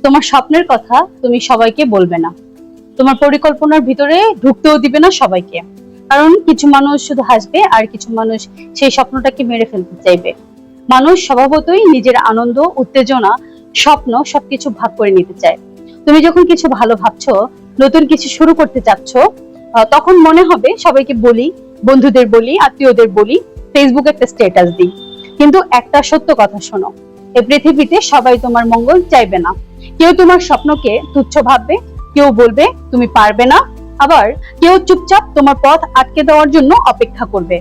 তোমার স্বপ্নের কথা তুমি সবাইকে বলবে না, তোমার পরিকল্পনার ভিতরে ঢুকতেও দিবে না সবাইকে। কারণ কিছু মানুষ শুধু হাসবে আর কিছু মানুষ সেই স্বপ্নটাকে মেরে ফেলতে চাইবে। মানুষ স্বভাবতই নিজের আনন্দ, উত্তেজনা, স্বপ্ন সবকিছু ভাগ করে নিতে চায়। তুমি যখন কিছু ভালো ভাবছো, নতুন কিছু শুরু করতে চাচ্ছ, তখন মনে হবে সবাইকে বলি, বন্ধুদের বলি, আত্মীয়দের বলি, ফেসবুকে একটা স্ট্যাটাস দিই। কিন্তু একটা সত্য কথা শোনো, এই পৃথিবীতে সবাই তোমার মঙ্গল চাইবে না। কেউ তোমার স্বপ্নকে তুচ্ছ ভাববে, কেউ বলবে তুমি পারবে না, আবার কেউ চুপচাপ তোমার পথ আটকে দেওয়ার জন্য অপেক্ষা করবে।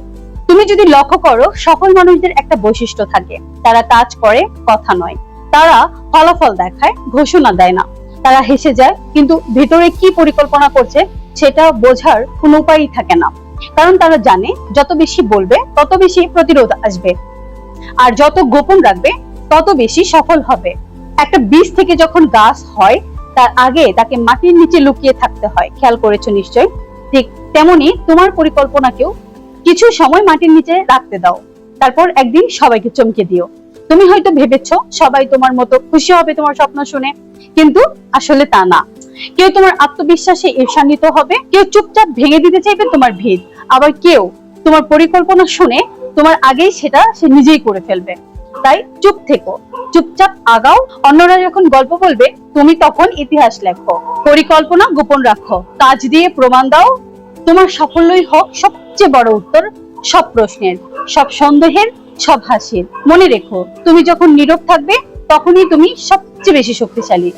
তুমি যদি লক্ষ্য করো, সফল মানুষদের একটা বৈশিষ্ট্য থাকে, তারা কাজ করে, কথা নয়। তারা ফলাফল দেখায়, ঘোষণা দেয় না। তারা হেসে যায়, কিন্তু ভিতরে কি পরিকল্পনা করছে সেটা বোঝার কোনো উপায়ই থাকে না। কারণ তারা জানে যত বেশি বলবে তত বেশি প্রতিরোধ আসবে, আর যত গোপন রাখবে তত বেশি সফল হবে। একটা বীজ থেকে যখন গাছ হয়, তার আগে তাকে মাটির নিচে লুকিয়ে থাকতে হয়। খেয়াল করেছো নিশ্চয়? ঠিক তেমনি তোমার পরিকল্পনাকেও কিছু সময় মাটির নিচে রাখতে দাও, তারপর একদিন সবাইকে চমকে দিও। তুমি হয়তো ভেবেছো সবাই তোমার মতো খুশি হবে তোমার স্বপ্ন শুনে, কিন্তু আসলে তা না। কেউ তোমার আত্মবিশ্বাসে ঈর্ষান্বিত হবে, কেউ চুপচাপ ভেঙে দিতে চাইবে তোমার ভিত, আবার কেউ তোমার পরিকল্পনা শুনে তোমার আগেই সেটা সে নিজেই করে ফেলবে। তাই চুপ থেকো, চুপচাপ আগাও। অন্যরা যখন গল্প বলবে, তুমি তখন ইতিহাস লেখো। পরিকল্পনা গোপন রাখো, কাজ দিয়ে প্রমাণ দাও। তোমার সাফল্যই হোক সবচেয়ে বড় উত্তর সব প্রশ্নের, সব সন্দেহের, সব হাসির। মনে রেখো, তুমি যখন নীরব থাকবে তখনই তুমি সবচেয়ে বেশি শক্তিশালী।